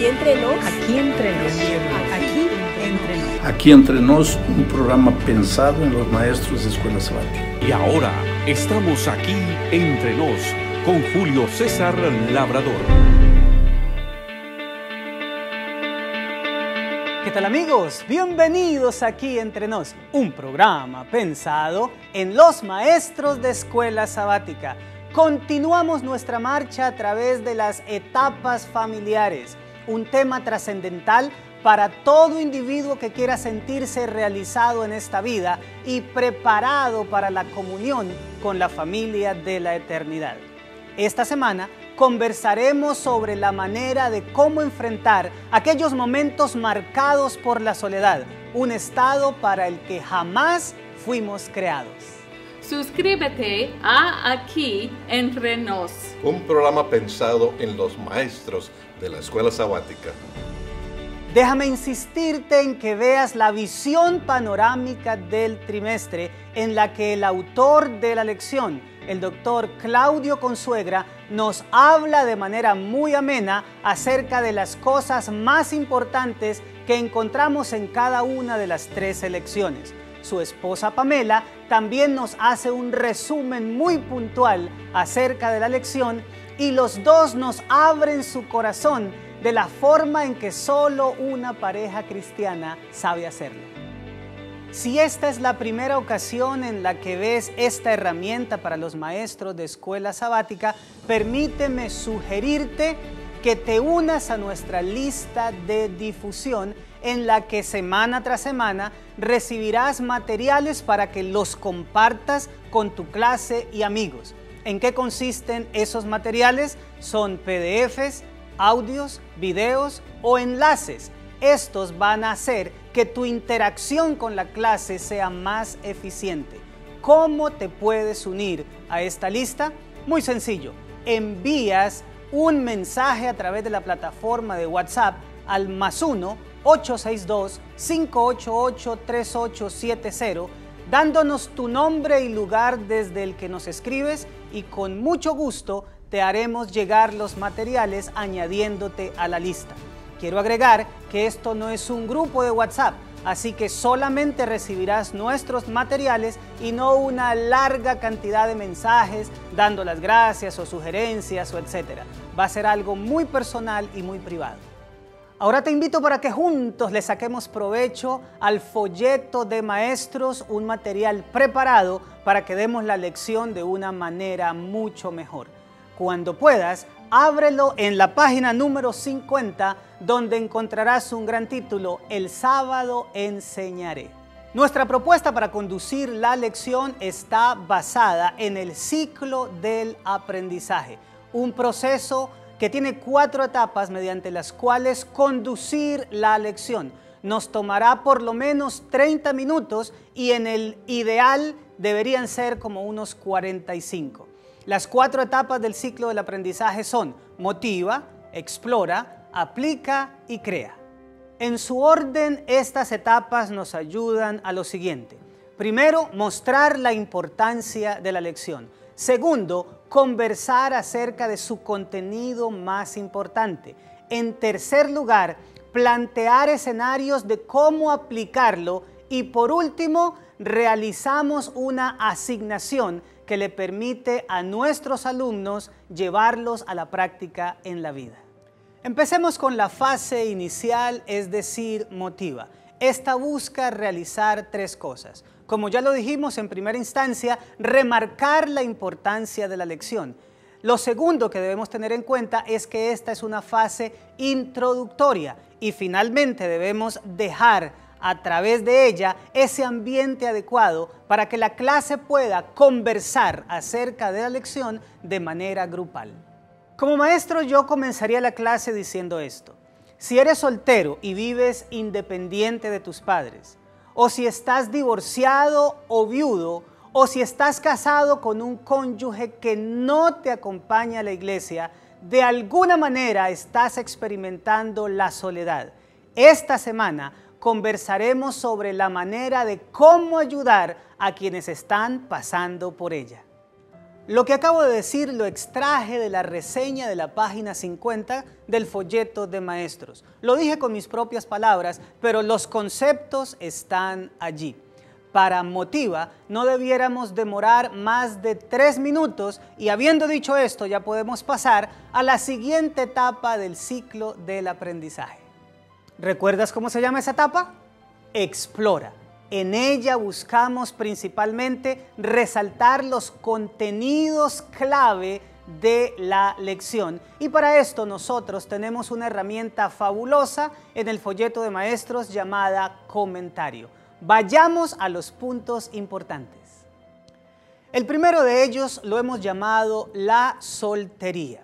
Aquí entre nos. Aquí entre nos. Aquí entre nos. Aquí entre nos, un programa pensado en los maestros de Escuela Sabática. Y ahora estamos aquí entre nos con Julio César Labrador. ¿Qué tal, amigos? Bienvenidos aquí entre nos, un programa pensado en los maestros de Escuela Sabática. Continuamos nuestra marcha a través de las etapas familiares, un tema trascendental para todo individuo que quiera sentirse realizado en esta vida y preparado para la comunión con la familia de la eternidad. Esta semana conversaremos sobre la manera de cómo enfrentar aquellos momentos marcados por la soledad, un estado para el que jamás fuimos creados. Suscríbete a Aquí entre nos, un programa pensado en los maestros de la Escuela Sabática. Déjame insistirte en que veas la visión panorámica del trimestre en la que el autor de la lección, el doctor Claudio Consuegra, nos habla de manera muy amena acerca de las cosas más importantes que encontramos en cada una de las 3 lecciones. Su esposa Pamela también nos hace un resumen muy puntual acerca de la lección y los dos nos abren su corazón de la forma en que solo una pareja cristiana sabe hacerlo. Si esta es la primera ocasión en la que ves esta herramienta para los maestros de Escuela Sabática, permíteme sugerirte que te unas a nuestra lista de difusión en la que semana tras semana recibirás materiales para que los compartas con tu clase y amigos. ¿En qué consisten esos materiales? Son PDFs, audios, videos o enlaces. Estos van a hacer que tu interacción con la clase sea más eficiente. ¿Cómo te puedes unir a esta lista? Muy sencillo. Envías un mensaje a través de la plataforma de WhatsApp al +1 862 588 3870, dándonos tu nombre y lugar desde el que nos escribes y con mucho gusto te haremos llegar los materiales añadiéndote a la lista. Quiero agregar que esto no es un grupo de WhatsApp, así que solamente recibirás nuestros materiales y no una larga cantidad de mensajes dando las gracias o sugerencias o etcétera. Va a ser algo muy personal y muy privado. Ahora te invito para que juntos le saquemos provecho al folleto de maestros, un material preparado para que demos la lección de una manera mucho mejor. Cuando puedas, ábrelo en la página número 50, donde encontrarás un gran título: El sábado enseñaré. Nuestra propuesta para conducir la lección está basada en el ciclo del aprendizaje, un proceso que tiene 4 etapas mediante las cuales conducir la lección. Nos tomará por lo menos 30 minutos y en el ideal deberían ser como unos 45. Las 4 etapas del ciclo del aprendizaje son: motiva, explora, aplica y crea. En su orden, estas etapas nos ayudan a lo siguiente. Primero, mostrar la importancia de la lección. Segundo, conversar acerca de su contenido más importante. En tercer lugar, plantear escenarios de cómo aplicarlo. Y por último, realizamos una asignación que le permite a nuestros alumnos llevarlos a la práctica en la vida. Empecemos con la fase inicial, es decir, motiva. Esta busca realizar 3 cosas. Como ya lo dijimos en primera instancia, remarcar la importancia de la lección. Lo segundo que debemos tener en cuenta es que esta es una fase introductoria y finalmente debemos dejar a través de ella ese ambiente adecuado para que la clase pueda conversar acerca de la lección de manera grupal. Como maestro, yo comenzaría la clase diciendo esto: si eres soltero y vives independiente de tus padres, o si estás divorciado o viudo, o si estás casado con un cónyuge que no te acompaña a la iglesia, de alguna manera estás experimentando la soledad. Esta semana conversaremos sobre la manera de cómo ayudar a quienes están pasando por ella. Lo que acabo de decir lo extraje de la reseña de la página 50 del folleto de maestros. Lo dije con mis propias palabras, pero los conceptos están allí. Para Motiva no debiéramos demorar más de 3 minutos y habiendo dicho esto ya podemos pasar a la siguiente etapa del ciclo del aprendizaje. ¿Recuerdas cómo se llama esa etapa? Explora. En ella buscamos principalmente resaltar los contenidos clave de la lección y para esto nosotros tenemos una herramienta fabulosa en el folleto de maestros llamada comentario. Vayamos a los puntos importantes. El primero de ellos lo hemos llamado la soltería.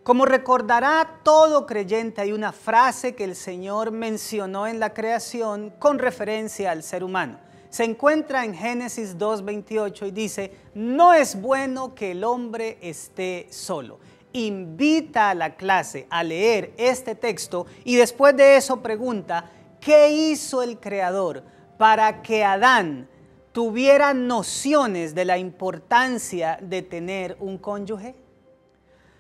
Como recordará todo creyente, hay una frase que el Señor mencionó en la creación con referencia al ser humano. Se encuentra en Génesis 2:28 y dice, no es bueno que el hombre esté solo. Invita a la clase a leer este texto y después de eso pregunta, ¿qué hizo el Creador para que Adán tuviera nociones de la importancia de tener un cónyuge?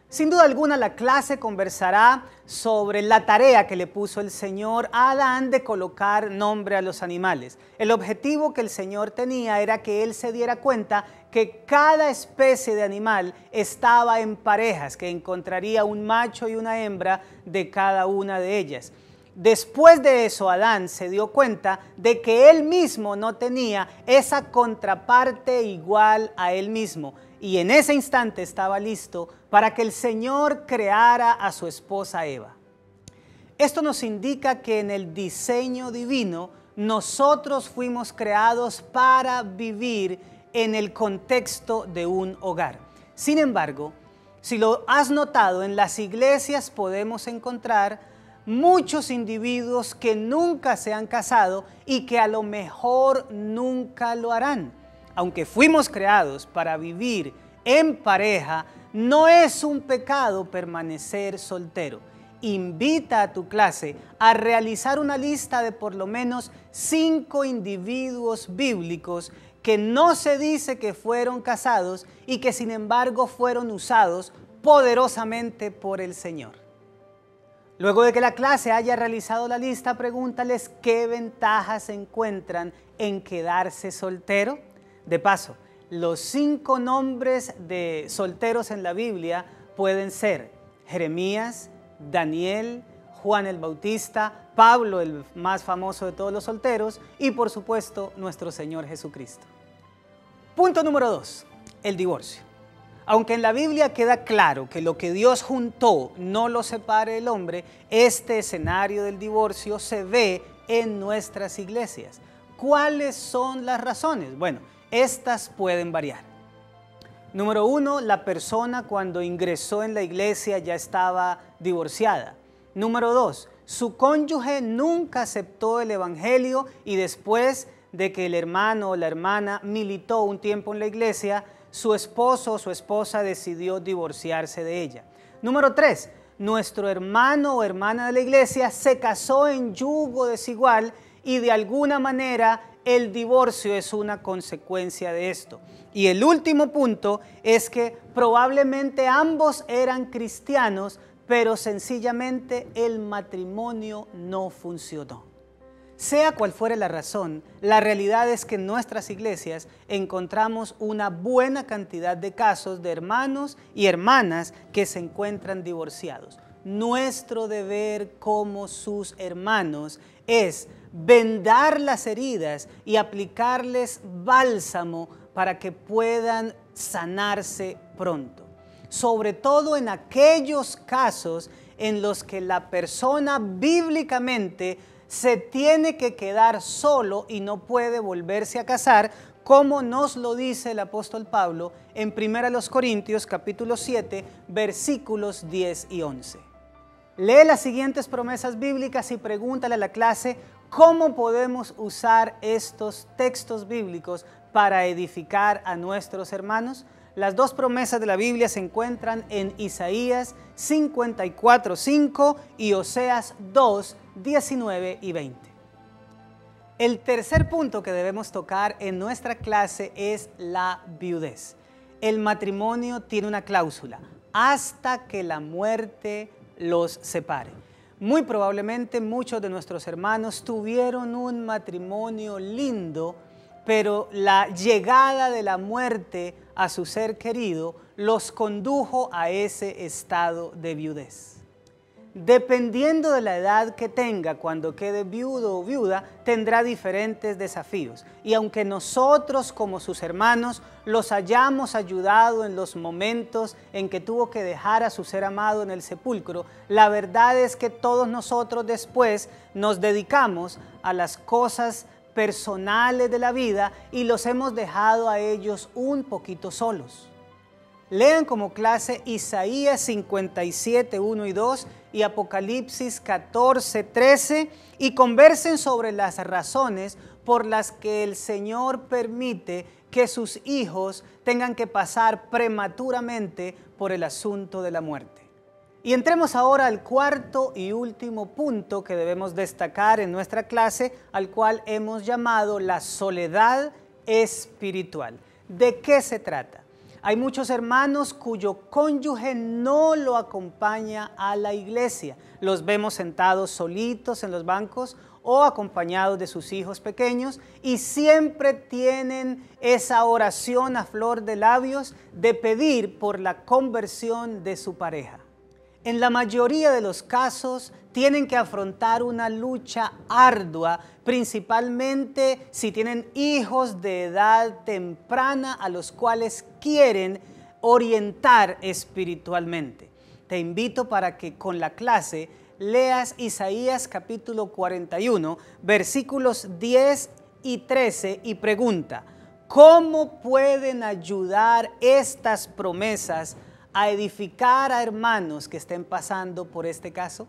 Sin duda alguna la clase conversará sobre la tarea que le puso el Señor a Adán de colocar nombre a los animales. El objetivo que el Señor tenía era que él se diera cuenta que cada especie de animal estaba en parejas, que encontraría un macho y una hembra de cada una de ellas. Después de eso, Adán se dio cuenta de que él mismo no tenía esa contraparte igual a él mismo. Y en ese instante estaba listo para que el Señor creara a su esposa Eva. Esto nos indica que en el diseño divino nosotros fuimos creados para vivir en el contexto de un hogar. Sin embargo, si lo has notado, en las iglesias podemos encontrar muchos individuos que nunca se han casado y que a lo mejor nunca lo harán. Aunque fuimos creados para vivir en pareja, no es un pecado permanecer soltero. Invita a tu clase a realizar una lista de por lo menos 5 individuos bíblicos que no se dice que fueron casados y que sin embargo fueron usados poderosamente por el Señor. Luego de que la clase haya realizado la lista, pregúntales qué ventajas encuentran en quedarse soltero. De paso, los 5 nombres de solteros en la Biblia pueden ser Jeremías, Daniel, Juan el Bautista, Pablo, el más famoso de todos los solteros, y por supuesto nuestro Señor Jesucristo. Punto número 2, el divorcio. Aunque en la Biblia queda claro que lo que Dios juntó no lo separe el hombre, este escenario del divorcio se ve en nuestras iglesias. ¿Cuáles son las razones? Bueno, estas pueden variar. Número 1, la persona cuando ingresó en la iglesia ya estaba divorciada. Número 2, su cónyuge nunca aceptó el evangelio y después de que el hermano o la hermana militó un tiempo en la iglesia, su esposo o su esposa decidió divorciarse de ella. Número 3, nuestro hermano o hermana de la iglesia se casó en yugo desigual y de alguna manera el divorcio es una consecuencia de esto. Y el último punto es que probablemente ambos eran cristianos, pero sencillamente el matrimonio no funcionó. Sea cual fuere la razón, la realidad es que en nuestras iglesias encontramos una buena cantidad de casos de hermanos y hermanas que se encuentran divorciados. Nuestro deber como sus hermanos es vendar las heridas y aplicarles bálsamo para que puedan sanarse pronto. Sobre todo en aquellos casos en los que la persona bíblicamente se tiene que quedar solo y no puede volverse a casar, como nos lo dice el apóstol Pablo en 1 Corintios capítulo 7, versículos 10 y 11. Lee las siguientes promesas bíblicas y pregúntale a la clase cómo podemos usar estos textos bíblicos para edificar a nuestros hermanos. Las 2 promesas de la Biblia se encuentran en Isaías 54:5 y Oseas 2:19 y 20. El tercer punto que debemos tocar en nuestra clase es la viudez. el matrimonio tiene una cláusula: hasta que la muerte los separe. Muy probablemente muchos de nuestros hermanos tuvieron un matrimonio lindo, pero la llegada de la muerte a su ser querido los condujo a ese estado de viudez. Dependiendo de la edad que tenga cuando quede viudo o viuda, tendrá diferentes desafíos. Y aunque nosotros como sus hermanos los hayamos ayudado en los momentos en que tuvo que dejar a su ser amado en el sepulcro, la verdad es que todos nosotros después nos dedicamos a las cosas personales de la vida y los hemos dejado a ellos un poquito solos. Lean como clase Isaías 57, 1 y 2 y Apocalipsis 14, 13 y conversen sobre las razones por las que el Señor permite que sus hijos tengan que pasar prematuramente por el asunto de la muerte. Y entremos ahora al cuarto y último punto que debemos destacar en nuestra clase, al cual hemos llamado la soledad espiritual. ¿De qué se trata? Hay muchos hermanos cuyo cónyuge no lo acompaña a la iglesia. Los vemos sentados solitos en los bancos o acompañados de sus hijos pequeños y siempre tienen esa oración a flor de labios de pedir por la conversión de su pareja. En la mayoría de los casos tienen que afrontar una lucha ardua, principalmente si tienen hijos de edad temprana a los cuales quieren orientar espiritualmente. Te invito para que con la clase leas Isaías capítulo 41, versículos 10 y 13 y pregunta: ¿cómo pueden ayudar estas promesas a edificar a hermanos que estén pasando por este caso?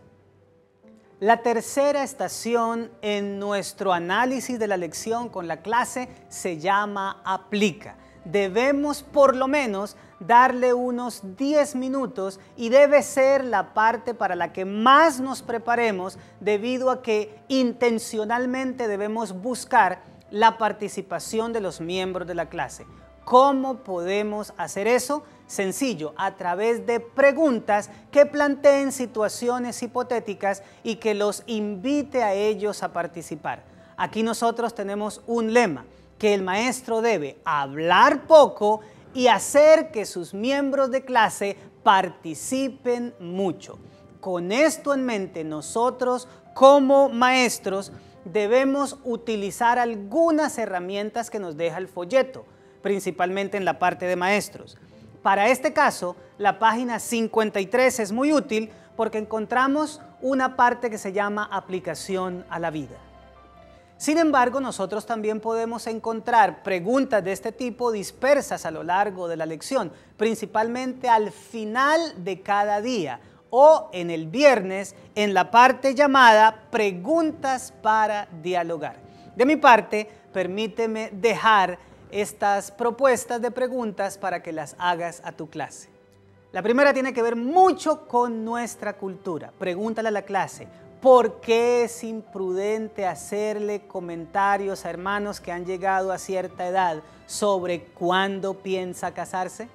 La tercera estación en nuestro análisis de la lección con la clase se llama aplica. Debemos por lo menos darle unos 10 minutos y debe ser la parte para la que más nos preparemos, debido a que intencionalmente debemos buscar la participación de los miembros de la clase. ¿Cómo podemos hacer eso? Sencillo, a través de preguntas que planteen situaciones hipotéticas y que los invite a ellos a participar. Aquí nosotros tenemos un lema, que el maestro debe hablar poco y hacer que sus miembros de clase participen mucho. Con esto en mente, nosotros como maestros debemos utilizar algunas herramientas que nos deja el folleto, principalmente en la parte de maestros. Para este caso, la página 53 es muy útil porque encontramos una parte que se llama aplicación a la vida. Sin embargo, nosotros también podemos encontrar preguntas de este tipo dispersas a lo largo de la lección, principalmente al final de cada día o en el viernes en la parte llamada Preguntas para dialogar. De mi parte, permíteme dejar estas propuestas de preguntas para que las hagas a tu clase. La primera tiene que ver mucho con nuestra cultura. Pregúntale a la clase: ¿por qué es imprudente hacerle comentarios a hermanos que han llegado a cierta edad sobre cuándo piensa casarse?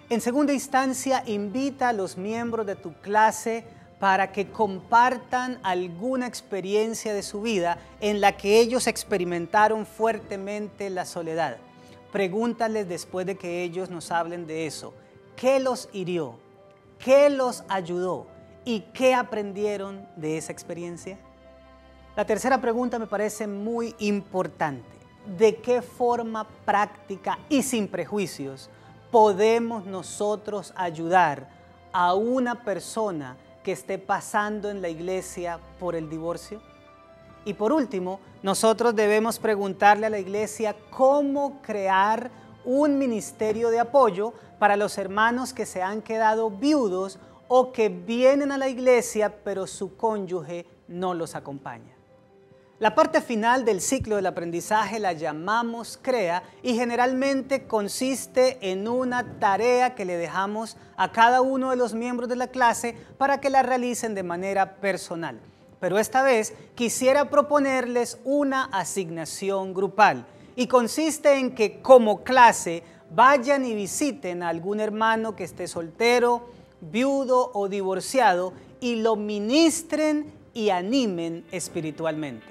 En segunda instancia, invita a los miembros de tu clase para que compartan alguna experiencia de su vida en la que ellos experimentaron fuertemente la soledad. Pregúntales después de que ellos nos hablen de eso: ¿qué los hirió? ¿Qué los ayudó? ¿Y qué aprendieron de esa experiencia? La tercera pregunta me parece muy importante. ¿De qué forma práctica y sin prejuicios podemos nosotros ayudar a una persona que esté pasando en la iglesia por el divorcio? Y por último, nosotros debemos preguntarle a la iglesia cómo crear un ministerio de apoyo para los hermanos que se han quedado viudos o que vienen a la iglesia pero su cónyuge no los acompaña. La parte final del ciclo del aprendizaje la llamamos CREA y generalmente consiste en una tarea que le dejamos a cada uno de los miembros de la clase para que la realicen de manera personal. Pero esta vez quisiera proponerles una asignación grupal y consiste en que como clase vayan y visiten a algún hermano que esté soltero, viudo o divorciado y lo ministren y animen espiritualmente.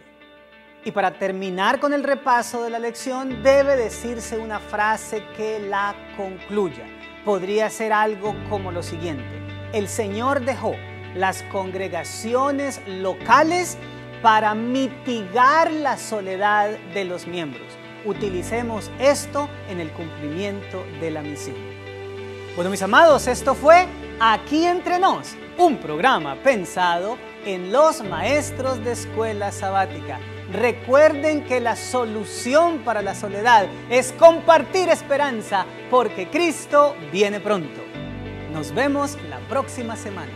Y para terminar con el repaso de la lección, debe decirse una frase que la concluya. Podría ser algo como lo siguiente: el Señor dejó las congregaciones locales para mitigar la soledad de los miembros. Utilicemos esto en el cumplimiento de la misión. Bueno, mis amados, esto fue Aquí Entre Nos, un programa pensado en los maestros de escuela sabática. Recuerden que la solución para la soledad es compartir esperanza, porque Cristo viene pronto. Nos vemos la próxima semana.